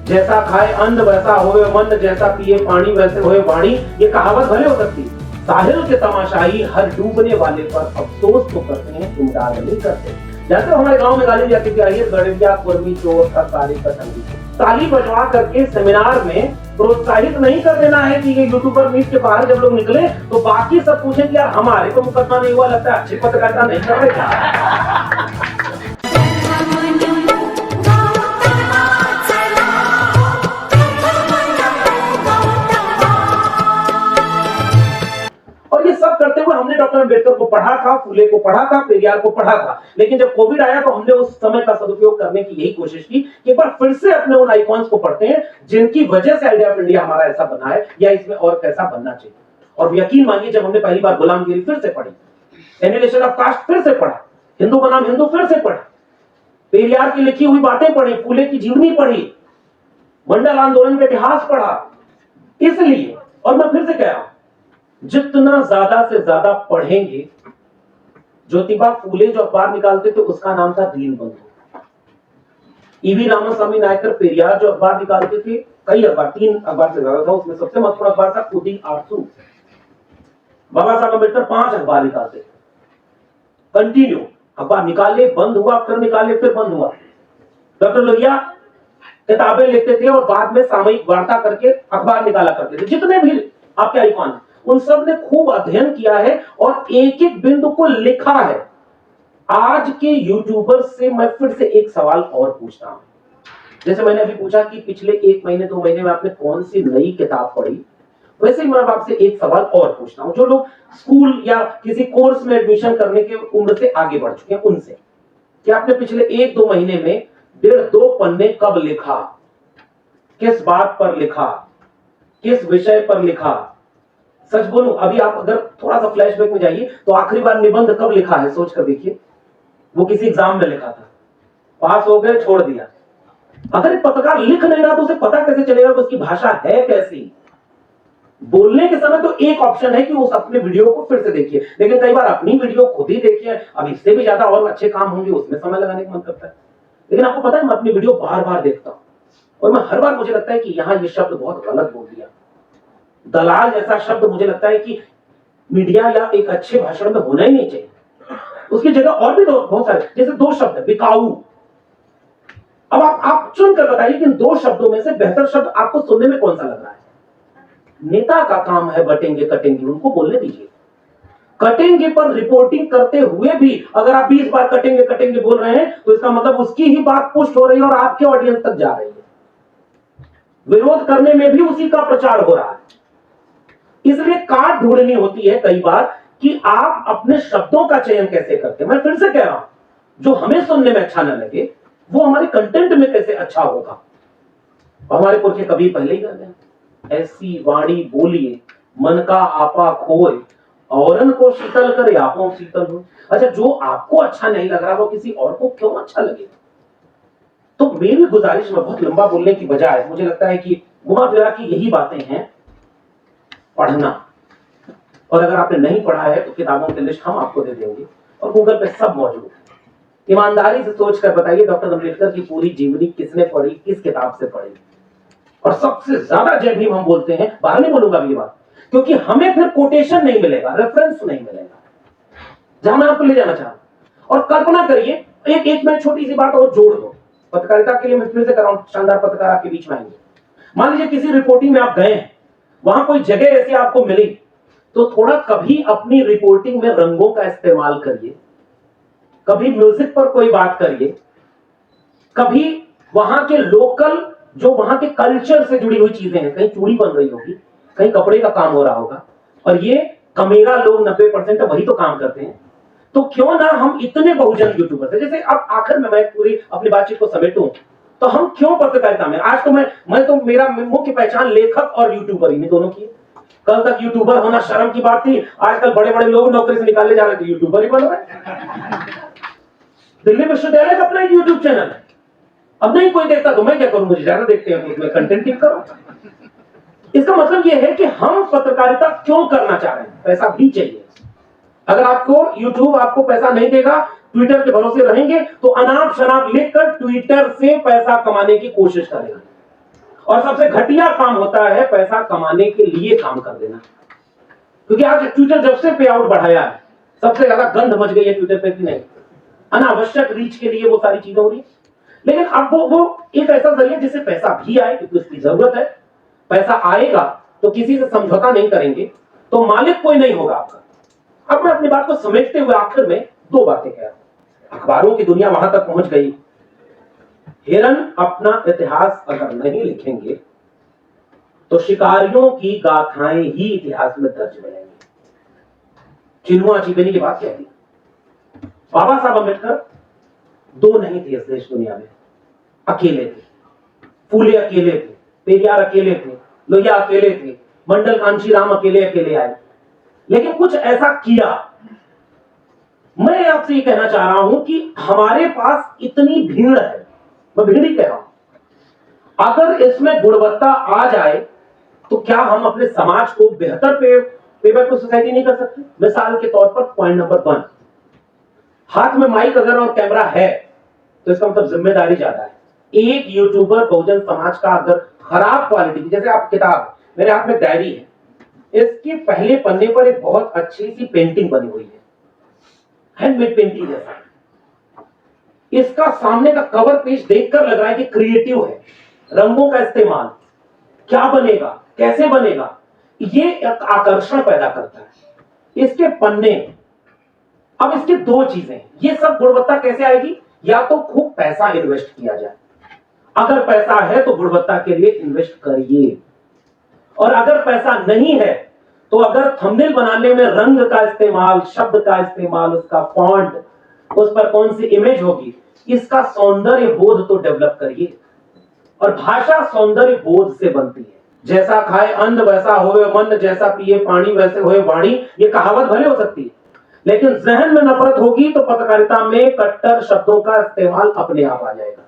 जैसा खाए अन्न वैसा होए मन, जैसा पिए पानी वैसे होए वाणी। ये कहावत भले हो सकती, साहिल के तमाशाई हर डूबने वाले पर अफसोस तो करते हैं, इमदाद नहीं करते। जैसे हमारे गांव में गाली जाती थी, आइए गड़िया कुर्मी चोर का ताली का संगी, ताली बजवा करके सेमिनार में प्रोत्साहित नहीं कर देना है कि ये यूट्यूबर मीट के बाहर जब लोग निकले तो बाकी सब पूछे कि यार हमारे को मुकदमा नहीं हुआ, लगता है अच्छी पत्रकारिता नहीं कर रहे। और ये सब करते हुए हमने डॉक्टर अम्बेडकर को पढ़ा था, फुले को पढ़ा था, पेरियार को पढ़ा था, लेकिन जब कोविड आया तो हमने उस समय का सदुपयोग करने की यही कोशिश की कि एक बार फिर से अपने उन आइकॉन्स को पढ़ते हैं जिनकी वजह से आइडिया ऑफ इंडिया हमारा ऐसा बना है या इसमें और कैसा बनना चाहिए। और यकीन मानिए जब हमने पहली बार गुलामगिरी फिर से पढ़ी, एनिहिलेशन ऑफ कास्ट फिर से पढ़ा, हिंदू बनाम हिंदू फिर से पढ़ा, पेरियार की लिखी हुई बातें पढ़ी, फुले की जीवनी पढ़ी, मंडल आंदोलन का इतिहास पढ़ा। इसलिए, और मैं फिर से कह रहा हूं, जितना ज्यादा से ज्यादा पढ़ेंगे, ज्योतिबा फूले जो अखबार निकालते थे उसका नाम था दीनबंधु। ईवी रामास्वामी नायकर पेरियार जो अखबार निकालते थे, कई अखबार, 3 अखबार से ज्यादा था, उसमें सबसे महत्वपूर्ण अखबार था उदी आरसू। बाबा साहब अम्बेडकर 5 अखबार निकालते थे, कंटिन्यू अखबार निकाले, बंद हुआ, फिर निकाले, फिर बंद हुआ। डॉक्टर लोहिया किताबें लिखते थे और बाद में सामयिक वार्ता करके अखबार निकाला करते थे। जितने भी आपके आइकॉन उन सब ने खूब अध्ययन किया है और एक एक बिंदु को लिखा है। आज के यूट्यूबर से मैं फिर से एक सवाल और पूछता हूं, जैसे मैंने अभी पूछा कि पिछले 1 महीने 2 महीने में आपने कौन सी नई किताब पढ़ी, वैसे ही मैं आपसे एक सवाल और पूछता हूं, जो लोग स्कूल या किसी कोर्स में एडमिशन करने के उम्र से आगे बढ़ चुके हैं उनसे, कि आपने पिछले 1-2 महीने में 1.5-2 पन्ने कब लिखा, किस बात पर लिखा, किस विषय पर लिखा। सच बोलूं, अभी आप अगर थोड़ा सा फ्लैशबैक में जाइए तो आखिरी बार निबंध कब लिखा है सोच कर देखिए। वो किसी एग्जाम में लिखा था, पास हो गए, छोड़ दिया। अगर एक पत्रकार लिख नहीं रहा तो उसे पता कैसे चलेगा कि उसकी भाषा है कैसी। बोलने के समय तो एक ऑप्शन है कि उस अपने वीडियो को फिर से देखिए, लेकिन कई बार अपनी वीडियो खुद ही देखिए, अब इससे भी ज्यादा और अच्छे काम होंगे उसमें समय लगाने का मन करता है। लेकिन आपको पता है मैं अपनी वीडियो बार बार देखता हूं और मैं हर बार मुझे लगता है कि यहां ये शब्द बहुत गलत बोल दिया। दलाल जैसा शब्द मुझे लगता है कि मीडिया या एक अच्छे भाषण में होना ही नहीं चाहिए। उसकी जगह और भी बहुत सारे, जैसे 2 शब्द है, बिकाऊ। अब आप चुनकर बताइए कि इन 2 शब्दों में से बेहतर शब्द आपको सुनने में कौन सा लग रहा है। नेता का काम है बटेंगे कटेंगे, उनको बोलने दीजिए। कटेंगे पर रिपोर्टिंग करते हुए भी अगर आप 20 बार कटेंगे कटेंगे बोल रहे हैं तो इसका मतलब उसकी ही बात पुष्ट हो रही है और आपके ऑडियंस तक जा रही है। विरोध करने में भी उसी का प्रचार हो रहा है। इसलिए काट ढूंढनी होती है कई बार कि आप अपने शब्दों का चयन कैसे करते हैं। मैं फिर से कह रहा हूं, जो हमें सुनने में अच्छा न लगे वो हमारे कंटेंट में कैसे अच्छा होगा। हमारे पुरखे कभी पहले ही कर गए, ऐसी वाणी बोलिए मन का आपा खोए, औरन को शीतल करे आपो शीतल हो। अच्छा, जो आपको अच्छा नहीं लग रहा वो किसी और को क्यों अच्छा लगे। तो मेरी गुजारिश में बहुत लंबा बोलने की बजाय मुझे लगता है कि घुमा फिरा की यही बातें हैं, पढ़ना। और अगर आपने नहीं पढ़ा है तो किताबों की लिस्ट हम आपको दे देंगे और गूगल पे सब मौजूद है। ईमानदारी से सोचकर बताइए डॉक्टर अम्बेडकर की पूरी जीवनी किसने पढ़ी, किस किताब से पढ़ी। और सबसे ज्यादा जय भीम हम बोलते हैं, बाहर नहीं बोलूंगा ये बात, क्योंकि हमें फिर कोटेशन नहीं मिलेगा, रेफरेंस नहीं मिलेगा जहां मैं आपको ले जाना चाहूं। और कल्पना करिए, एक मैं छोटी सी बात और जोड़ दो पत्रकारिता के लिए, मैं फिर से कर रहा हूं, शानदार पत्रकार आपके बीच में आएंगे। मान लीजिए किसी रिपोर्टिंग में आप गए हैं, वहां कोई जगह ऐसी आपको मिली, तो थोड़ा कभी अपनी रिपोर्टिंग में रंगों का इस्तेमाल करिए, कभी म्यूजिक पर कोई बात करिए, कभी वहां के लोकल जो वहां के कल्चर से जुड़ी हुई चीजें हैं, कहीं चूड़ी बन रही होगी, कहीं कपड़े का काम हो रहा होगा, और ये कमेरा लोग 90% वही तो काम करते हैं। तो क्यों ना हम इतने बहुजन यूट्यूबर थे, जैसे अब आखिर में मैं पूरी अपनी बातचीत को समेटूं तो हम क्यों पत्रकारिता में, आज तो मैं तो मेरा मुख्य पहचान लेखक और यूट्यूबर ही दोनों की। कल तक यूट्यूबर होना शर्म की बात थी, आजकल बड़े बड़े लोग नौकरी से निकालने जा रहे थे, यूट्यूबर ही बन रहे। दिल्ली विश्वविद्यालय का अपना एक यूट्यूब चैनल है, अब नहीं कोई देखता तो मैं क्या करूं, मुझे ज्यादा देखते हैं तो उसमें कंटेंट ठीक करो। इसका मतलब यह है कि हम पत्रकारिता क्यों करना चाह रहे हैं, पैसा भी चाहिए। अगर आपको यूट्यूब आपको पैसा नहीं देगा, ट्विटर के भरोसे रहेंगे तो अनाप शनाप लिखकर ट्विटर से पैसा कमाने की कोशिश करेंगे। और सबसे घटिया काम होता है पैसा कमाने के लिए काम कर देना। क्योंकि आज ट्विटर जब से पे आउट बढ़ाया है, सबसे ज्यादा गंध मच गई है ट्विटर पे कि नहीं, अनावश्यक रीच के लिए वो सारी चीजें हो रही है। लेकिन अब वो एक ऐसा जरिया जिससे पैसा भी आए, क्योंकि उसकी जरूरत है। पैसा आएगा तो किसी से समझौता नहीं करेंगे, तो मालिक कोई नहीं होगा आपका। अब मैं अपनी बात को समेटते हुए आखिर में दो बातें कह रहा हूं। अखबारों की दुनिया वहां तक पहुंच गई, हिरन अपना इतिहास अगर नहीं लिखेंगे तो शिकारियों की गाथाएं ही इतिहास में दर्ज हो जाएंगी। चिनुआ चिपेनी की बात कहती, बाबा साहब अम्बेडकर दो नहीं थे इस देश दुनिया में, अकेले थे। फूले अकेले थे, पेरियार अकेले थे, लोहिया अकेले थे, मंडल कांशीराम अकेले अकेले आए, लेकिन कुछ ऐसा किया। मैं आपसे ये कहना चाह रहा हूं कि हमारे पास इतनी भीड़ है, मैं भीड़ ही कह रहा हूं, अगर इसमें गुणवत्ता आ जाए तो क्या हम अपने समाज को बेहतर पेपर सोसाइटी नहीं कर सकते? मिसाल के तौर पर पॉइंट नंबर 1, हाथ में माइक अगर और कैमरा है तो इसका मतलब जिम्मेदारी ज्यादा है। एक यूट्यूबर बहुजन समाज का अगर खराब क्वालिटी की, जैसे आप किताब, मेरे हाथ में डायरी है, इसके पहले पन्ने पर एक बहुत अच्छी सी पेंटिंग बनी हुई है, हैंडमेड पेंटिंग जैसा। इसका सामने का कवर पेज देखकर लग रहा है कि क्रिएटिव है, रंगों का इस्तेमाल, क्या बनेगा, कैसे बनेगा, ये एक आकर्षण पैदा करता है। इसके पन्ने, अब इसके दो चीजें, ये सब गुणवत्ता कैसे आएगी? या तो खूब पैसा इन्वेस्ट किया जाए, अगर पैसा है तो गुणवत्ता के लिए इन्वेस्ट करिए, और अगर पैसा नहीं है तो अगर थंबनेल बनाने में रंग का इस्तेमाल, शब्द का इस्तेमाल, उसका फॉन्ट, उस पर कौन सी इमेज होगी, इसका सौंदर्य बोध तो डेवलप करिए। और भाषा सौंदर्य बोध से बनती है। जैसा खाए अन्न वैसा होए मन, जैसा पिए पानी वैसे होए वाणी, ये कहावत भले हो सकती है, लेकिन जहन में नफरत होगी तो पत्रकारिता में कट्टर शब्दों का इस्तेमाल अपने आप आ जाएगा,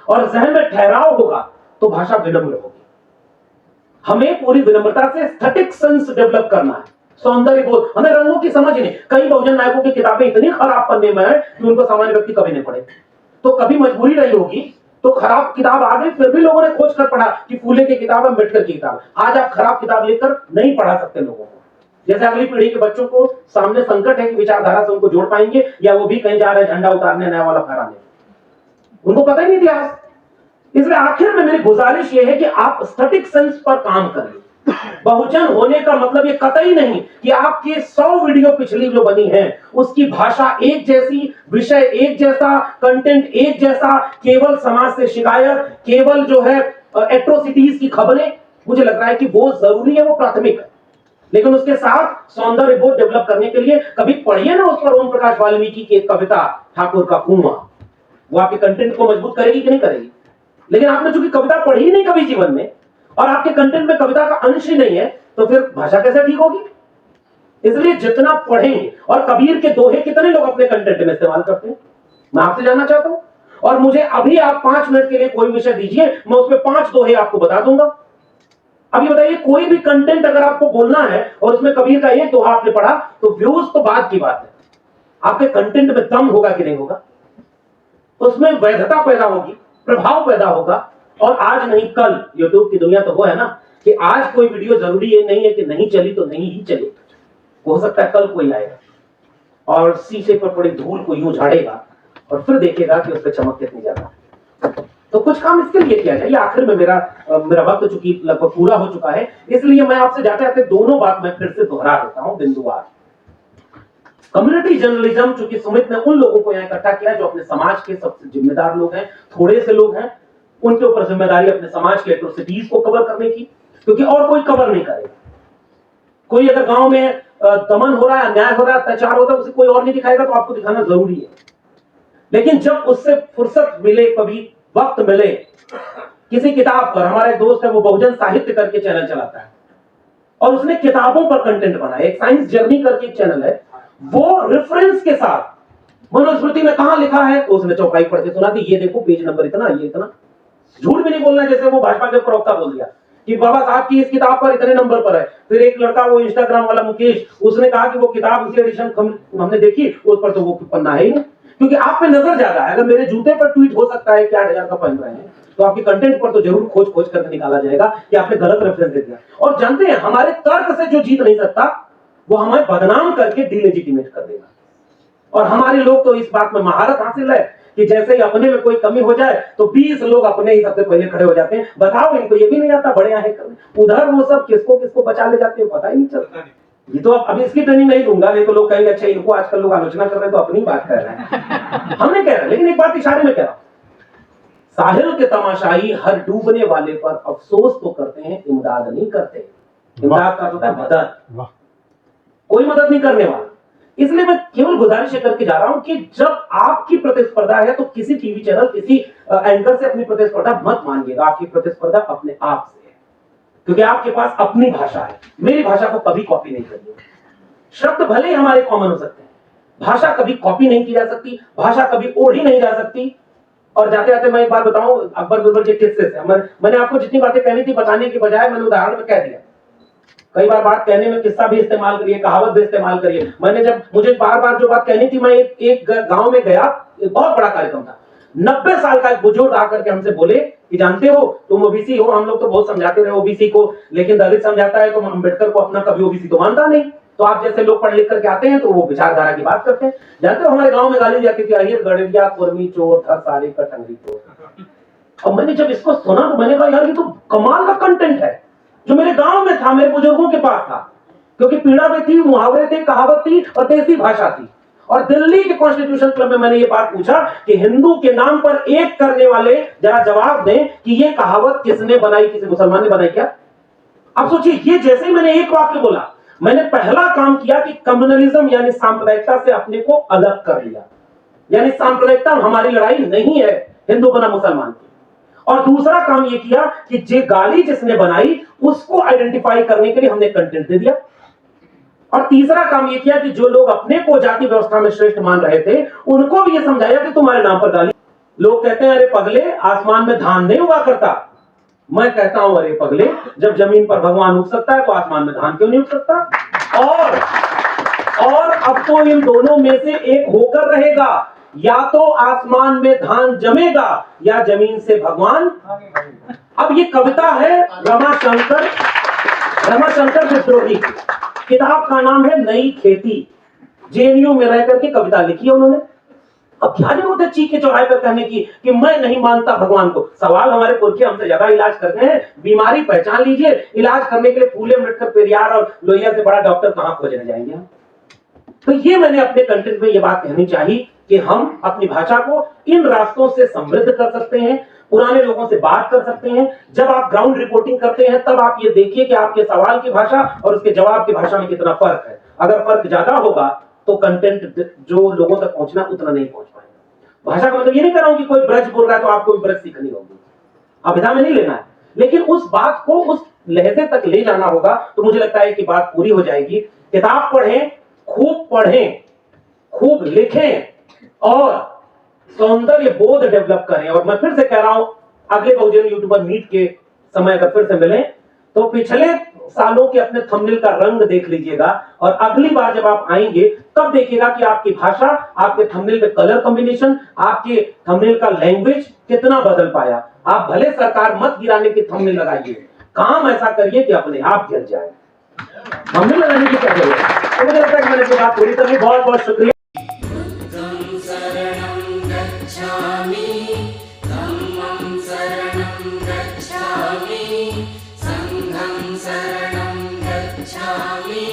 और जहन में ठहराव होगा तो भाषा विनम्र होगी। हमें पूरी विनम्रता से एस्थेटिक सेंस डेवलप करना है, सौंदर्य बोध। हमें रंगों की समझ नहीं। कई बहुजन नायकों की किताबें इतनी खराब पन्ने में है कि उनको सामान्य व्यक्ति कभी नहीं पढ़े। तो कभी मजबूरी रही होगी तो खराब किताब आ गई, फिर भी लोगों ने खोज कर पढ़ा कि फूले की किताब, अम्बेडकर की किताब। आज आप खराब किताब लेकर नहीं पढ़ा सकते लोगों को। जैसे अगली पीढ़ी के बच्चों को सामने संकट है कि विचारधारा से उनको जोड़ पाएंगे, या वो भी कहीं जा रहे हैं झंडा उतारने, नया वाला फहराने, उनको पता ही नहीं इतिहास। इसलिए आखिर में मेरी गुजारिश यह है कि आप एस्थेटिक सेंस पर काम करें। बहुजन होने का मतलब ये कतई नहीं कि आपके 100 वीडियो पिछली जो बनी है उसकी भाषा एक जैसी, विषय एक जैसा, कंटेंट एक जैसा, केवल समाज से शिकायत, केवल जो है एट्रोसिटीज की खबरें। मुझे लग रहा है कि वो जरूरी है, वो प्राथमिक है, लेकिन उसके साथ सौंदर्य बोध डेवलप करने के लिए कभी पढ़िए ना उस पर ओम प्रकाश वाल्मीकि की कविता ठाकुर का कुआं, वो आपके कंटेंट को मजबूत करेगी कि नहीं करेगी? लेकिन आपने चूंकि कविता पढ़ी नहीं कभी जीवन में, और आपके कंटेंट में कविता का अंश ही नहीं है, तो फिर भाषा कैसे ठीक होगी? इसलिए जितना पढ़ेंगे, और कबीर के दोहे कितने लोग अपने कंटेंट में इस्तेमाल करते हैं, मैं आपसे जानना चाहता हूं। और मुझे अभी आप 5 मिनट के लिए कोई विषय दीजिए, मैं उसमें 5 दोहे आपको बता दूंगा। अभी बताइए, कोई भी कंटेंट अगर आपको बोलना है और उसमें कबीर का एक दोहा आपने पढ़ा, तो व्यूज तो बात की बात है, आपके कंटेंट में दम होगा कि नहीं होगा, उसमें वैधता पैदा होगी, प्रभाव पैदा होगा। और आज नहीं कल, यूट्यूब की दुनिया तो वो है ना कि आज कोई वीडियो जरूरी ये नहीं है कि नहीं चली तो नहीं ही चली, हो सकता है कल कोई आएगा और शीशे पर पड़ी धूल को यूं झाड़ेगा और फिर देखेगा कि उस पर चमक कितनी ज्यादा। तो कुछ काम इसके लिए किया जाए। आखिर में मेरा वक्त चूंकि लगभग पूरा हो चुका है, इसलिए मैं आपसे जाते जाते दोनों बात मैं फिर से दोहरा देता हूं बिंदुवार। कम्युनिटी जर्नलिज्म, चूंकि सुमित ने उन लोगों को यहां इकट्ठा किया जो अपने समाज के सबसे जिम्मेदार लोग हैं, थोड़े से लोग हैं, उनके ऊपर जिम्मेदारी अपने समाज के एट्रोसिटीज को कवर करने की, क्योंकि और कोई कवर नहीं करेगा। कोई अगर गांव में दमन हो रहा है, अन्याय हो रहा है, अत्याचार होता है, उसे कोई और नहीं दिखाएगा, तो आपको दिखाना जरूरी है। लेकिन जब उससे फुर्सत मिले, कभी वक्त मिले, किसी किताब पर, हमारा एक दोस्त है वो बहुजन साहित्य करके चैनल चलाता है और उसने किताबों पर कंटेंट बनाया, एक साइंस जर्नी करके एक चैनल है, वो रेफरेंस के साथ मनुस्मृति में कहां लिखा है तो उसने चौपाई पढ़ के सुना दी, ये देखो पेज नंबर इतना, ये इतना। झूठ भी नहीं बोलना, जैसे वो भाजपा के प्रवक्ता बोल दिया कि बाबा साहब की इस किताब पर इतने नंबर पर है। फिर एक लड़का, वो इंस्टाग्राम वाला मुकेश, उसने कहा कि वो किताब इसी एडिशन हमने देखी, उस पर तो वो पन्ना है ही नहीं, क्योंकि आप पे नजर ज्यादा है। अगर मेरे जूते पर ट्वीट हो सकता है कि 8,000 का पहन रहे हैं, तो आपके कंटेंट पर तो जरूर खोज खोज करके निकाला जाएगा कि आपने गलत रेफरेंस दे दिया। और जानते हैं, हमारे तर्क से जो जीत नहीं सकता, वो हमें बदनाम करके डिलेजिटिमेट कर देगा। और हमारे लोग तो इस बात में महारत हासिल है कि जैसे ही अपने में कोई कमी हो जाए तो 20 लोग अपने ही सबसे पहले खड़े हो जाते हैं। बताओ, इनको ये भी नहीं आता बड़े आए करने, उधर वो सब किसको किसको बचा ले जाते हैं, पता ही नहीं चलता। ये तो अभी इसकी ट्रेनिंग नहीं दूंगा, नहीं तो लोग कहेंगे अच्छा इनको आजकल लोग आलोचना कर रहे हैं तो अपनी बात कर रहे हैं। हमने कह रहे, लेकिन एक बात इशारे में कह रहा हूं, साहिल के तमाशाई हर डूबने वाले पर अफसोस तो करते हैं, इमदाद नहीं करते। इमदाद का होता है मदद, कोई मदद नहीं करने वाला। इसलिए मैं केवल गुजारिश करके जा रहा हूं कि जब आपकी प्रतिस्पर्धा है तो किसी टीवी चैनल, किसी एंकर से अपनी प्रतिस्पर्धा मत मानिएगा। आपकी प्रतिस्पर्धा अपने आप से है, क्योंकि आपके पास अपनी भाषा है। मेरी भाषा को कभी कॉपी नहीं करिए। शब्द भले ही हमारे कॉमन हो सकते हैं, भाषा कभी कॉपी नहीं की जा सकती, भाषा कभी ओढ़ी नहीं जा सकती। और जाते जाते मैं एक बात बताऊं, अकबर बिरबल के किस्से से मैंने आपको जितनी बातें कहनी थी बताने की बजाय मैंने उदाहरण में कह दिया। कई बार बात कहने में किस्सा भी इस्तेमाल करिए, कहावत भी इस्तेमाल करिए। मैंने जब मुझे बार बार जो बात कहनी थी, मैं एक गांव में गया, एक बहुत बड़ा कार्यक्रम था। 90 साल का एक बुजुर्ग आकर के हमसे बोले कि जानते हो तुम ओबीसी हो, हम लोग तो बहुत समझाते रहे ओबीसी को, लेकिन दलित समझाता है तो अम्बेडकर को अपना कभी ओबीसी तो मानता नहीं। तो आप जैसे लोग पढ़ लिख करके आते हैं तो वो विचारधारा की बात करते हैं। जानते हो हमारे गांव में गाली जाती थी, अहिर गड़िया कुर्मी चोर था सारे का टंगरी चोर। अब मैंने जब इसको सुना तो मैंने कहा यार ये तो कमाल का कंटेंट है, जो मेरे गांव में था, मेरे बुजुर्गों के पास था। क्योंकि पीड़ा में थी, मुहावरे थे, कहावत थी और देसी भाषा थी। और दिल्ली के कॉन्स्टिट्यूशन क्लब में मैंने ये बात पूछा कि हिंदू के नाम पर एक करने वाले जरा जवाब दें कि ये कहावत किसने बनाई, किसी मुसलमान ने बनाई क्या? अब सोचिए, ये जैसे ही मैंने एक वाक्य बोला, मैंने पहला काम किया कि कम्युनलिज्म यानी सांप्रदायिकता से अपने को अलग कर लिया। यानी सांप्रदायिकता हमारी लड़ाई नहीं है हिंदू बना मुसलमान की। और दूसरा काम यह किया कि जे गाली जिसने बनाई उसको आइडेंटिफाई करने के लिए हमने कंटेंट दे दिया। और तीसरा काम यह किया कि जो लोग अपने को जाति व्यवस्था में श्रेष्ठ मान रहे थे उनको भी यह समझाया कि तुम्हारे नाम पर गाली। लोग कहते हैं अरे पगले, आसमान में धान नहीं उगा करता। मैं कहता हूं अरे पगले, जब जमीन पर भगवान उग सकता है तो आसमान में धान क्यों नहीं उग सकता? और अब तो इन दोनों में से एक होकर रहेगा, या तो आसमान में धान जमेगा या जमीन से भगवान। अब ये कविता है रमाशंकर विद्रोही, किताब का नाम है नई खेती। जेएनयू में रहकर के कविता लिखी है उन्होंने। अब क्या जरूरत है चीख के चौराहे पर कहने की कि मैं नहीं मानता भगवान को? सवाल हमारे पुरखे हमसे ज्यादा इलाज करते हैं। बीमारी पहचान लीजिए, इलाज करने के लिए फूले अम्बेडकर, पेरियार और लोहिया से बड़ा डॉक्टर कहां खोजने जाएंगे हम? तो ये मैंने अपने कंटेंट में ये बात कहनी चाहिए कि हम अपनी भाषा को इन रास्तों से समृद्ध कर सकते हैं, पुराने लोगों से बात कर सकते हैं। जब आप ग्राउंड रिपोर्टिंग करते हैं तब आप ये देखिए कि आपके सवाल की भाषा और उसके जवाब की भाषा में कितना फर्क है। अगर फर्क ज्यादा होगा तो कंटेंट जो लोगों तक पहुंचना उतना नहीं पहुंच पाएगा। भाषा का मतलब ये नहीं कर रहा हूं कि कोई ब्रज बोल रहा है तो आपको भी ब्रज सीखनी होगी, अभिधा में नहीं लेना है, लेकिन उस बात को उस लहजे तक ले जाना होगा। तो मुझे लगता है कि बात पूरी हो जाएगी। किताब पढ़ें, खूब लिखें और सौंदर्य बोध डेवलप करें। और मैं फिर से कह रहा हूं, अगले बहुजन यूट्यूबर मीट के समय अगर फिर से मिलें तो पिछले सालों के अपने थंबनेल का रंग देख लीजिएगा, और अगली बार जब आप आएंगे तब देखिएगा कि आपकी भाषा, आपके थंबनेल में कलर कॉम्बिनेशन, आपके थंबनेल का लैंग्वेज कितना बदल पाया। आप भले सरकार मत गिराने की थंबनेल लगाइए, काम ऐसा करिए कि अपने आप गिर जाए। थंबनेल लगाने की क्या जरूरत है? तो मुझे लगता है कि मैंने अपनी बात पूरी करनी। बहुत बहुत शुक्रिया। संघं शरणं गच्छामि।